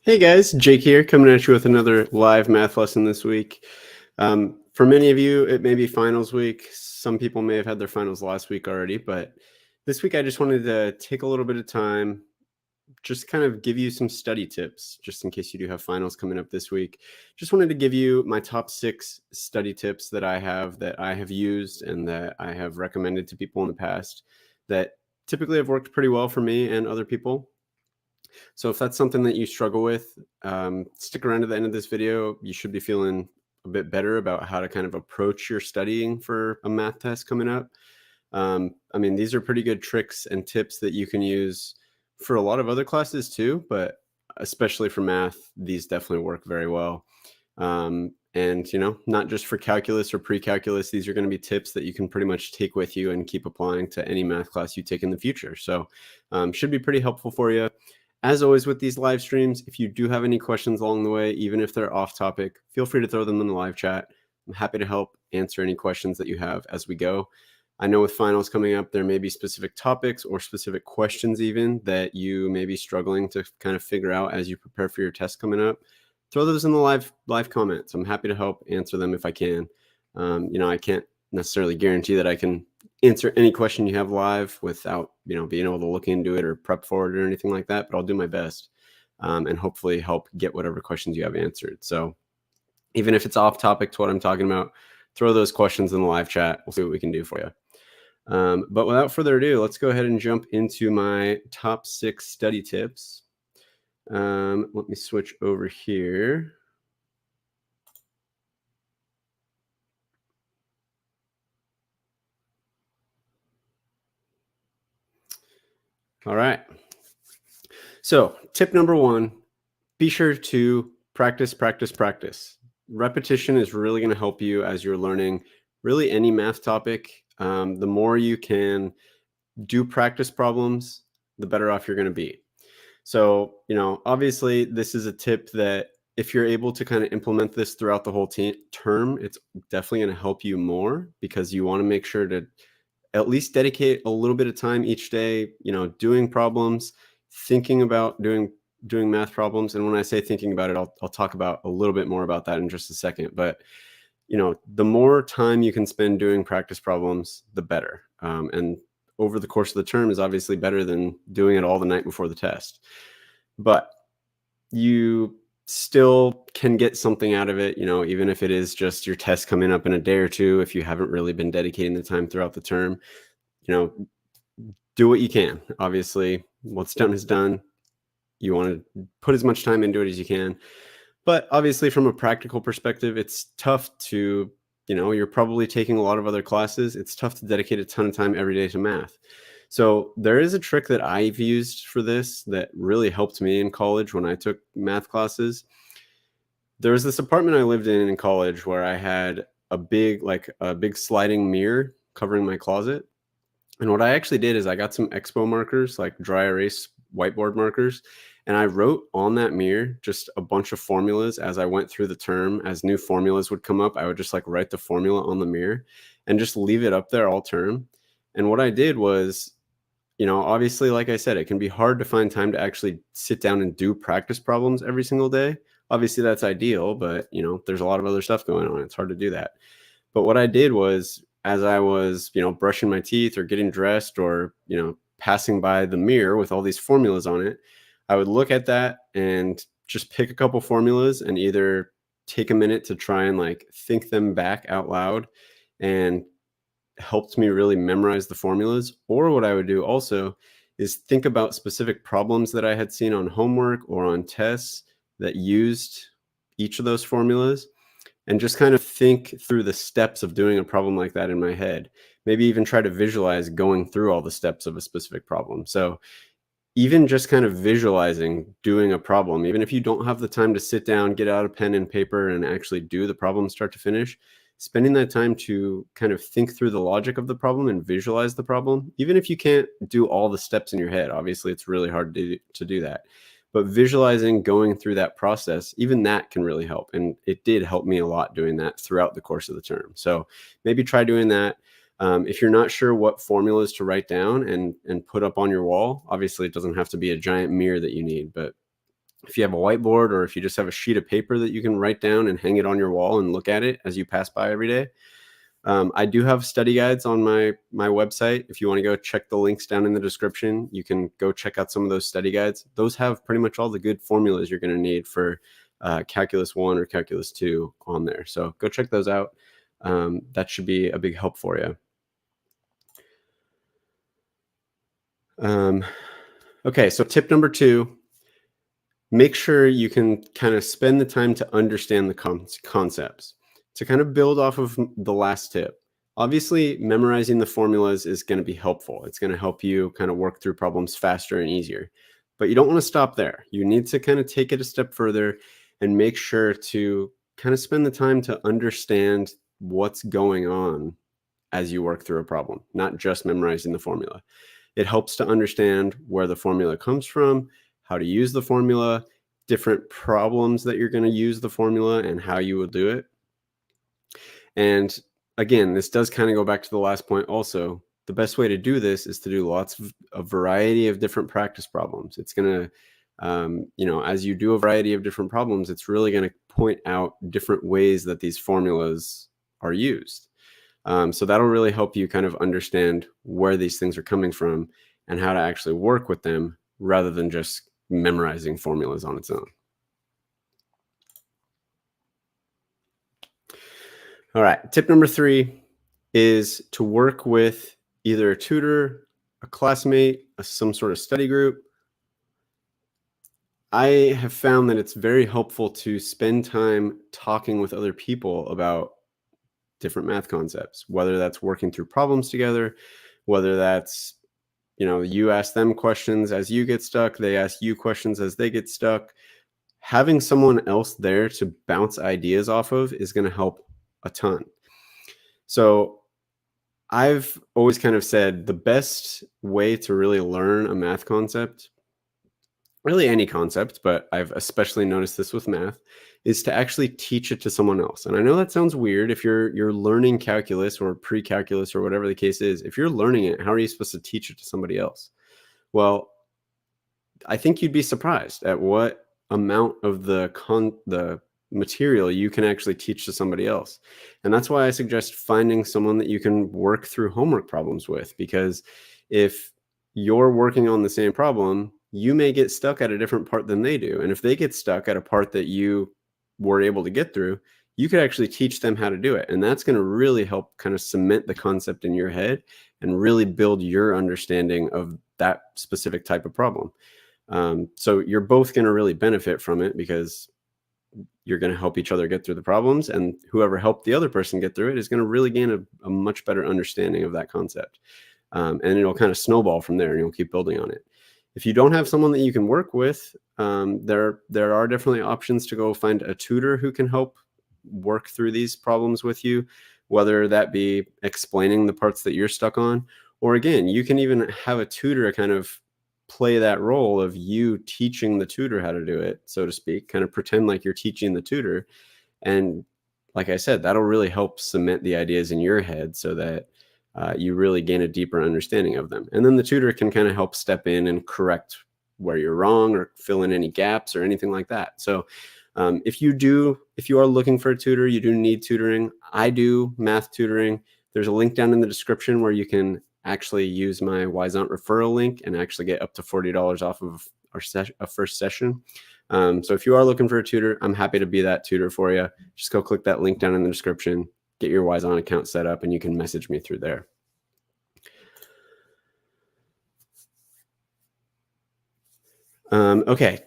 Hey guys, Jake here, coming at you with another live math lesson this week. For many of you, it may be finals week. Some people may have had their finals last week already, but this week I just wanted to take a little bit of time, just kind of give you some study tips, just in case you do have finals coming up this week. Just wanted to give you my top 6 study tips that I have used and that I have recommended to people in the past that typically have worked pretty well for me and other people. So if that's something that you struggle with, stick around to the end of this video. You should be feeling a bit better about how to kind of approach your studying for a math test coming up. I mean, these are pretty good tricks and tips that you can use for a lot of other classes too, but especially for math, these definitely work very well. And not just for calculus or pre-calculus, these are going to be tips that you can pretty much take with you and keep applying to any math class you take in the future. So should be pretty helpful for you. As always with these live streams, if you do have any questions along the way, even if they're off topic, feel free to throw them in the live chat. I'm happy to help answer any questions that you have as we go. I know with finals coming up, there may be specific topics or specific questions even that you may be struggling to kind of figure out as you prepare for your test coming up. Throw those in the live comments. I'm happy to help answer them if I can. I can't necessarily guarantee that I can answer any question you have live without being able to look into it or prep for it or anything like that, but I'll do my best and hopefully help get whatever questions you have answered. So even if it's off topic to what I'm talking about, throw those questions in the live chat. We'll see what we can do for you. But without further ado, let's go ahead and jump into my top 6 study tips. Let me switch over here. All right. So tip number 1, be sure to practice, practice, practice. Repetition is really going to help you as you're learning really any math topic. The more you can do practice problems, the better off you're going to be. So, obviously this is a tip that if you're able to kind of implement this throughout the whole term, it's definitely going to help you more because you want to make sure to at least dedicate a little bit of time each day, doing problems, thinking about doing math problems. And when I say thinking about it, I'll talk about a little bit more about that in just a second. But, the more time you can spend doing practice problems, the better. And over the course of the term is obviously better than doing it all the night before the test. But you still can get something out of it, even if it is just your test coming up in a day or two, if you haven't really been dedicating the time throughout the term, do what you can. Obviously, what's done is done. You want to put as much time into it as you can. But obviously, from a practical perspective, it's tough to, you're probably taking a lot of other classes. It's tough to dedicate a ton of time every day to math. So there is a trick that I've used for this that really helped me in college when I took math classes. There was this apartment I lived in college where I had a big sliding mirror covering my closet. And what I actually did is I got some Expo markers, like dry erase whiteboard markers, and I wrote on that mirror just a bunch of formulas as I went through the term. As new formulas would come up, I would just write the formula on the mirror and just leave it up there all term. And what I did was, obviously, like I said, it can be hard to find time to actually sit down and do practice problems every single day. Obviously, that's ideal, but, there's a lot of other stuff going on. It's hard to do that. But what I did was, as I was, brushing my teeth or getting dressed or, passing by the mirror with all these formulas on it, I would look at that and just pick a couple formulas and either take a minute to try and think them back out loud and helped me really memorize the formulas. Or what I would do also is think about specific problems that I had seen on homework or on tests that used each of those formulas and just kind of think through the steps of doing a problem like that in my head. Maybe even try to visualize going through all the steps of a specific problem. So even just kind of visualizing doing a problem, even if you don't have the time to sit down, get out a pen and paper and actually do the problem start to finish, spending that time to kind of think through the logic of the problem and visualize the problem, even if you can't do all the steps in your head. Obviously, it's really hard to do that. But visualizing going through that process, even that can really help. And it did help me a lot doing that throughout the course of the term. So maybe try doing that. If you're not sure what formulas to write down and put up on your wall, obviously it doesn't have to be a giant mirror that you need, but If you have a whiteboard, or if you just have a sheet of paper that you can write down and hang it on your wall and look at it as you pass by every day. I do have study guides on my website. If you want to go check the links down in the description, you can go check out some of those study guides. Those have pretty much all the good formulas you're going to need for Calculus 1 or Calculus 2 on there. So go check those out. That should be a big help for you. Okay, so tip number 2, make sure you can kind of spend the time to understand the concepts. To kind of build off of the last tip, obviously memorizing the formulas is going to be helpful. It's going to help you kind of work through problems faster and easier. But you don't want to stop there. You need to kind of take it a step further and make sure to kind of spend the time to understand what's going on as you work through a problem, not just memorizing the formula. It helps to understand where the formula comes from, how to use the formula, different problems that you're going to use the formula, and how you will do it. And again, this does kind of go back to the last point also. The best way to do this is to do lots of a variety of different practice problems. It's going to, as you do a variety of different problems, it's really going to point out different ways that these formulas are used. So that'll really help you kind of understand where these things are coming from and how to actually work with them rather than just memorizing formulas on its own. All right, tip number 3 is to work with either a tutor, a classmate, some sort of study group. I have found that it's very helpful to spend time talking with other people about different math concepts, whether that's working through problems together, whether that's, you ask them questions as you get stuck, they ask you questions as they get stuck. Having someone else there to bounce ideas off of is going to help a ton. So I've always kind of said the best way to really learn a math concept, really any concept, but I've especially noticed this with math, is to actually teach it to someone else. And I know that sounds weird. If you're learning calculus or pre-calculus or whatever the case is, if you're learning it, how are you supposed to teach it to somebody else? Well, I think you'd be surprised at what amount of the material you can actually teach to somebody else. And that's why I suggest finding someone that you can work through homework problems with, because if you're working on the same problem, you may get stuck at a different part than they do. And if they get stuck at a part that you were able to get through, you could actually teach them how to do it. And that's going to really help kind of cement the concept in your head and really build your understanding of that specific type of problem. So you're both going to really benefit from it, because you're going to help each other get through the problems, and whoever helped the other person get through it is going to really gain a much better understanding of that concept. And it'll kind of snowball from there, and you'll keep building on it. If you don't have someone that you can work with, there are definitely options to go find a tutor who can help work through these problems with you, whether that be explaining the parts that you're stuck on, or again, you can even have a tutor kind of play that role of you teaching the tutor how to do it, so to speak, kind of pretend like you're teaching the tutor. And like I said, that'll really help cement the ideas in your head so that you really gain a deeper understanding of them. And then the tutor can kind of help step in and correct where you're wrong or fill in any gaps or anything like that. So if you are looking for a tutor, you do need tutoring. I do math tutoring. There's a link down in the description where you can actually use my Wyzant referral link and actually get up to $40 off of our first session. So if you are looking for a tutor, I'm happy to be that tutor for you. Just go click that link down in the description, get your Wyzant account set up, and you can message me through there. Okay,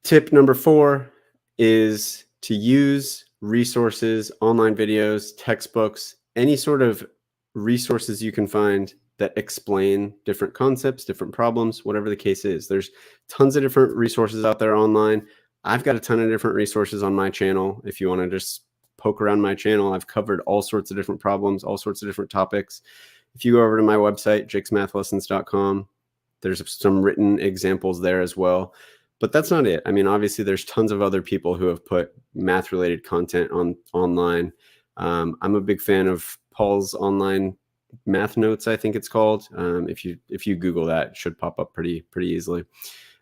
tip number 4 is to use resources, online videos, textbooks, any sort of resources you can find that explain different concepts, different problems, whatever the case is. There's tons of different resources out there online. I've got a ton of different resources on my channel. If you want to just poke around my channel, I've covered all sorts of different problems, all sorts of different topics. If you go over to my website, jakesmathlessons.com, there's some written examples there as well. But that's not it. I mean, obviously, there's tons of other people who have put math-related content online. I'm a big fan of Paul's online math notes, I think it's called. If you Google that, it should pop up pretty easily.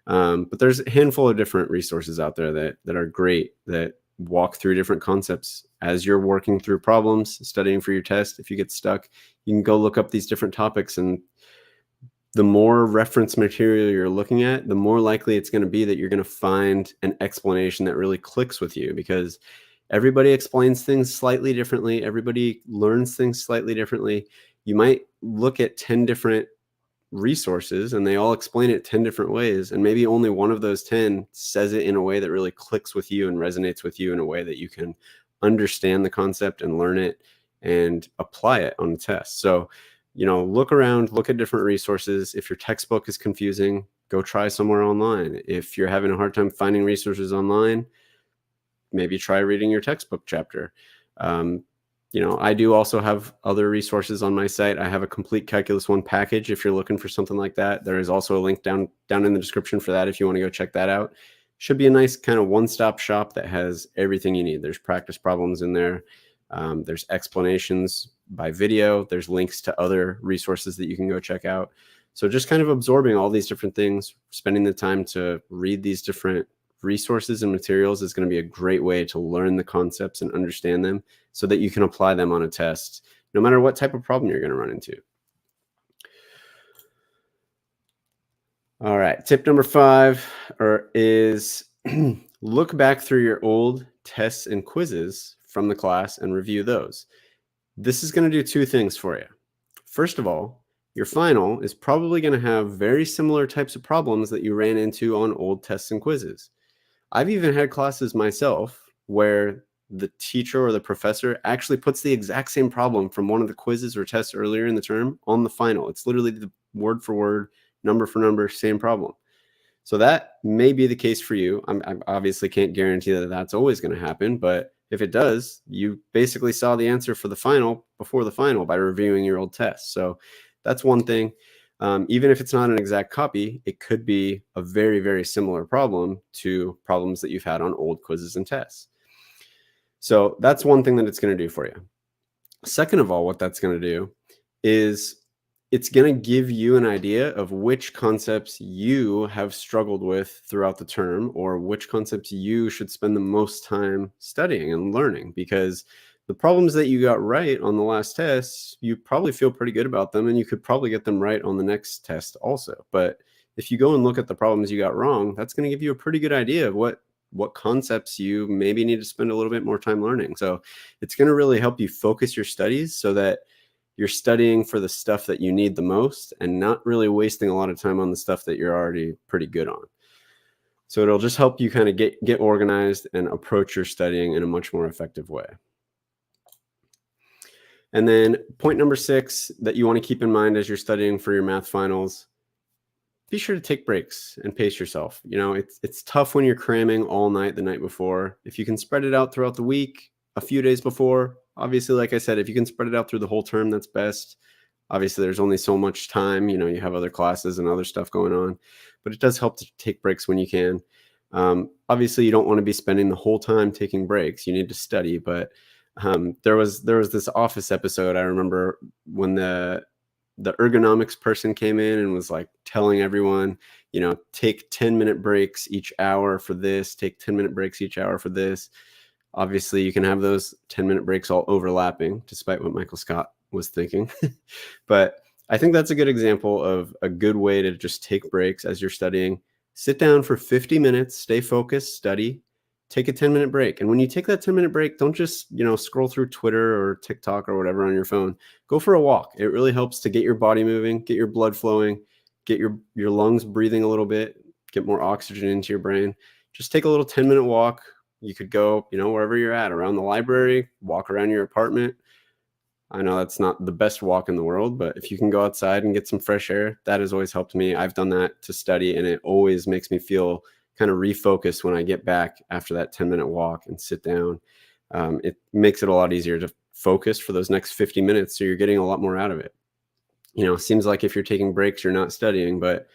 But there's a handful of different resources out there that are great, that walk through different concepts as you're working through problems, studying for your test. If you get stuck, you can go look up these different topics, and the more reference material you're looking at, the more likely it's going to be that you're going to find an explanation that really clicks with you, because everybody explains things slightly differently. Everybody learns things slightly differently. You might look at 10 different resources and they all explain it 10 different ways, and maybe only one of those 10 says it in a way that really clicks with you and resonates with you in a way that you can understand the concept and learn it and apply it on the test. So, look around, look at different resources. If your textbook is confusing, go try somewhere online. If you're having a hard time finding resources online, maybe try reading your textbook chapter. I do also have other resources on my site. I have a complete Calculus 1 package if you're looking for something like that. There is also a link down in the description for that if you want to go check that out. Should be a nice kind of one-stop shop that has everything you need. There's practice problems in there. There's explanations by video. There's links to other resources that you can go check out. So just kind of absorbing all these different things, spending the time to read these different resources and materials is going to be a great way to learn the concepts and understand them so that you can apply them on a test, no matter what type of problem you're going to run into. All right. Tip number 5 is look back through your old tests and quizzes from the class and review those. This is going to do 2 things for you. First of all, your final is probably going to have very similar types of problems that you ran into on old tests and quizzes. I've even had classes myself where the teacher or the professor actually puts the exact same problem from one of the quizzes or tests earlier in the term on the final. It's literally the word for word, number for number, same problem. So that may be the case for you. I obviously can't guarantee that that's always going to happen, but if it does, you basically saw the answer for the final before the final by reviewing your old tests. So that's one thing. Even if it's not an exact copy, it could be a very, very similar problem to problems that you've had on old quizzes and tests. So that's one thing that it's going to do for you. Second of all, what that's going to do is it's going to give you an idea of which concepts you have struggled with throughout the term, or which concepts you should spend the most time studying and learning, because the problems that you got right on the last test, you probably feel pretty good about them, and you could probably get them right on the next test also. But if you go and look at the problems you got wrong, that's going to give you a pretty good idea of what concepts you maybe need to spend a little bit more time learning. So it's going to really help you focus your studies so that you're studying for the stuff that you need the most and not really wasting a lot of time on the stuff that you're already pretty good on. So it'll just help you kind of get organized and approach your studying in a much more effective way. And then point number 6 that you want to keep in mind as you're studying for your math finals, be sure to take breaks and pace yourself. It's tough when you're cramming all night the night before. If you can spread it out throughout the week, a few days before, obviously, like I said, if you can spread it out through the whole term, that's best. Obviously, there's only so much time. You have other classes and other stuff going on, but it does help to take breaks when you can. Obviously, you don't want to be spending the whole time taking breaks. You need to study, but there was this Office episode. I remember when the ergonomics person came in and was like telling everyone, take 10-minute breaks each hour for this, take 10-minute breaks each hour for this. Obviously, you can have those 10-minute breaks all overlapping, despite what Michael Scott was thinking. But I think that's a good example of a good way to just take breaks as you're studying. Sit down for 50 minutes, stay focused, study, take a 10-minute break. And when you take that 10-minute break, don't just, scroll through Twitter or TikTok or whatever on your phone. Go for a walk. It really helps to get your body moving, get your blood flowing, get your lungs breathing a little bit, get more oxygen into your brain. Just take a little 10-minute walk. You could go, wherever you're at, around the library, walk around your apartment. I know that's not the best walk in the world, but if you can go outside and get some fresh air, that has always helped me. I've done that to study, and it always makes me feel kind of refocused when I get back after that 10-minute walk and sit down. It makes it a lot easier to focus for those next 50 minutes, so you're getting a lot more out of it. It seems like if you're taking breaks, you're not studying, but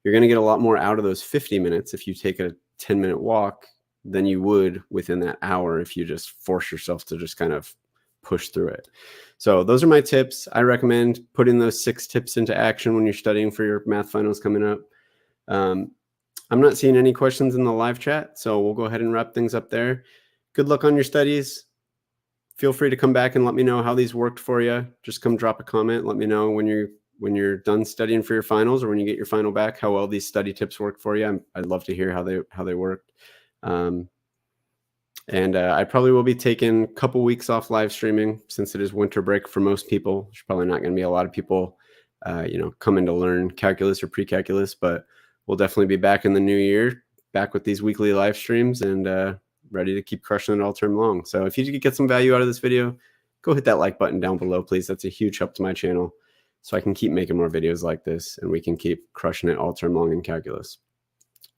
you're going to get a lot more out of those 50 minutes if you take a 10-minute walk than you would within that hour if you just force yourself to just kind of push through it. So those are my tips. I recommend putting those 6 tips into action when you're studying for your math finals coming up. I'm not seeing any questions in the live chat, so we'll go ahead and wrap things up there. Good luck on your studies. Feel free to come back and let me know how these worked for you. Just come drop a comment. Let me know when you're done studying for your finals, or when you get your final back, how well these study tips work for you. I'd love to hear how they worked. And I probably will be taking a couple weeks off live streaming since it is winter break for most people. There's probably not going to be a lot of people, coming to learn calculus or pre-calculus, but we'll definitely be back in the new year, back with these weekly live streams, and ready to keep crushing it all term long. So if you get some value out of this video, go hit that like button down below, please. That's a huge help to my channel, so I can keep making more videos like this and we can keep crushing it all term long in calculus.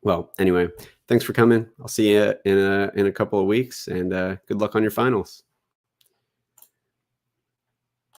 Well, anyway, thanks for coming. I'll see you in a couple of weeks, and good luck on your finals.